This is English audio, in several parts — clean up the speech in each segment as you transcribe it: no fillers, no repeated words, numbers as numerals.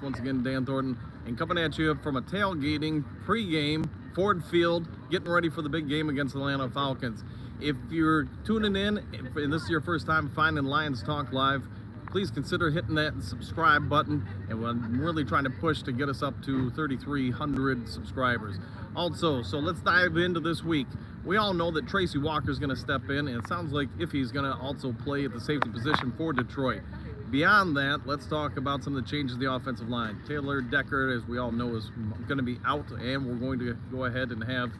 Once again, Dan Thornton, and coming at you from a tailgating pregame Ford Field, getting ready for the big game against the Atlanta Falcons. If you're tuning in and this is your first time finding Lions Talk Live, please consider hitting that subscribe button, and we're really trying to push to get us up to 3,300 subscribers. Also, so let's dive into this week. We all know that Tracy Walker is going to step in, and it sounds like if he's going to also play at the safety position for Detroit. Beyond that, let's talk about some of the changes in the offensive line. Taylor Decker, as we all know, is going to be out, and we're going to go ahead and have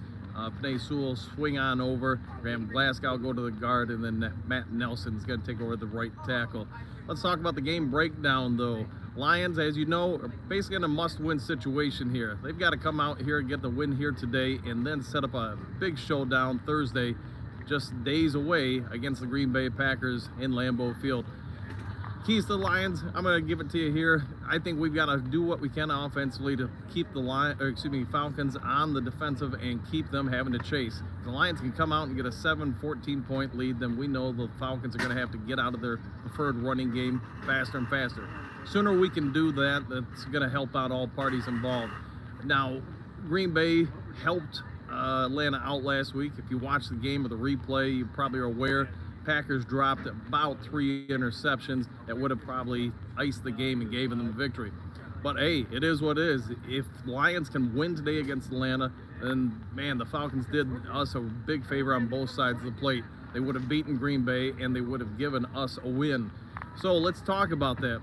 Panay Sewell swing on over, Graham Glasgow go to the guard, and then Matt Nelson is going to take over the right tackle. Let's talk about the game breakdown, though. Lions, as you know, are basically in a must-win situation here. They've got to come out here and get the win here today and then set up a big showdown Thursday, just days away, against the Green Bay Packers in Lambeau Field. Keys to the Lions, I'm going to give it to you here. I think we've got to do what we can offensively to keep the Falcons on the defensive and keep them having to chase. If the Lions can come out and get a 14-point lead, then we know the Falcons are going to have to get out of their preferred running game faster and faster. Sooner we can do that, that's going to help out all parties involved. Now, Green Bay helped Atlanta out last week. If you watched the game or the replay, you probably are aware Packers dropped about 3 interceptions that would have probably iced the game and given them a victory. But hey, it is what it is. If Lions can win today against Atlanta, then man, the Falcons did us a big favor on both sides of the plate. They would have beaten Green Bay and they would have given us a win. So let's talk about that.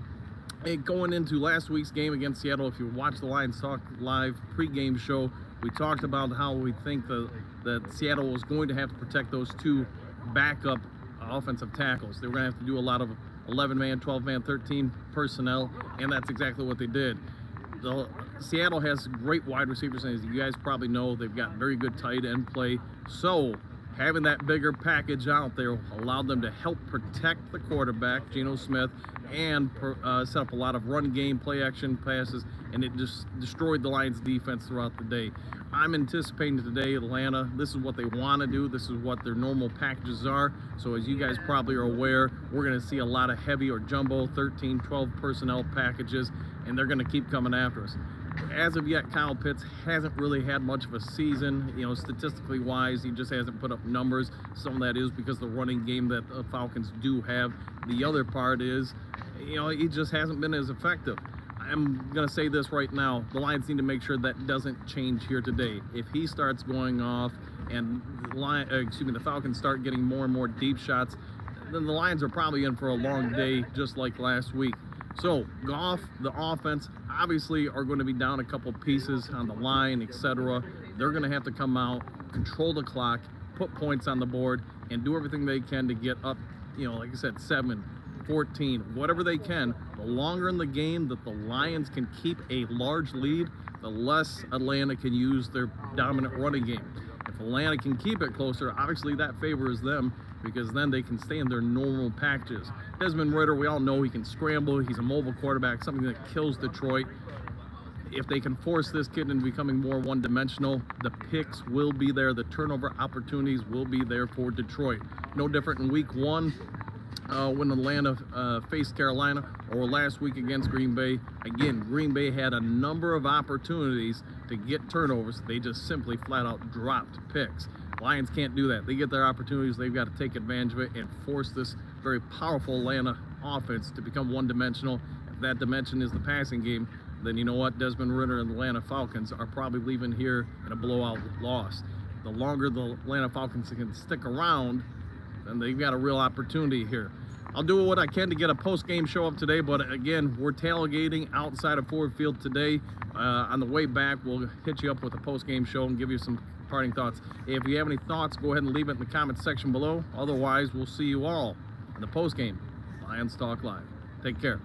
Hey, going into last week's game against Seattle, if you watch the Lions Talk Live pregame show, we talked about how we think that Seattle was going to have to protect those 2 backup offensive tackles. They were going to have to do a lot of 11-man, 12-man, 13 personnel, and that's exactly what they did. Seattle has great wide receivers, and as you guys probably know, they've got very good tight end play. So having that bigger package out there allowed them to help protect the quarterback, Geno Smith, and set up a lot of run game, play action passes, and it just destroyed the Lions defense throughout the day. I'm anticipating today Atlanta, this is what they want to do, this is what their normal packages are. So as you guys probably are aware, we're going to see a lot of heavy or jumbo 13, 12 personnel packages, and they're going to keep coming after us. As of yet, Kyle Pitts hasn't really had much of a season, statistically wise. He just hasn't put up numbers. Some of that is because the running game that the Falcons do have. The other part is, he just hasn't been as effective. I'm going to say this right now. The Lions need to make sure that doesn't change here today. If he starts going off and the Falcons start getting more and more deep shots, then the Lions are probably in for a long day, just like last week. So Goff, the offense, obviously are going to be down a couple pieces on the line, etc. They're going to have to come out, control the clock, put points on the board, and do everything they can to get up, like I said, 7, 14, whatever they can. The longer in the game that the Lions can keep a large lead, the less Atlanta can use their dominant running game. If Atlanta can keep it closer, obviously that favors them, because then they can stay in their normal packages. Desmond Ridder, we all know he can scramble. He's a mobile quarterback, something that kills Detroit. If they can force this kid into becoming more one-dimensional, the picks will be there. The turnover opportunities will be there for Detroit. No different in week 1 when Atlanta faced Carolina, or last week against Green Bay. Again, Green Bay had a number of opportunities to get turnovers. They just simply flat out dropped picks. Lions can't do that. They get their opportunities. They've got to take advantage of it and force this very powerful Atlanta offense to become one-dimensional. If that dimension is the passing game, then you know what? Desmond Ridder and the Atlanta Falcons are probably leaving here in a blowout loss. The longer the Atlanta Falcons can stick around, then they've got a real opportunity here. I'll do what I can to get a post-game show up today, but again, we're tailgating outside of Ford Field today. On the way back, we'll hit you up with a post-game show and give you some parting thoughts. If you have any thoughts, go ahead and leave it in the comments section below. Otherwise, we'll see you all in the post-game Lions Talk Live. Take care.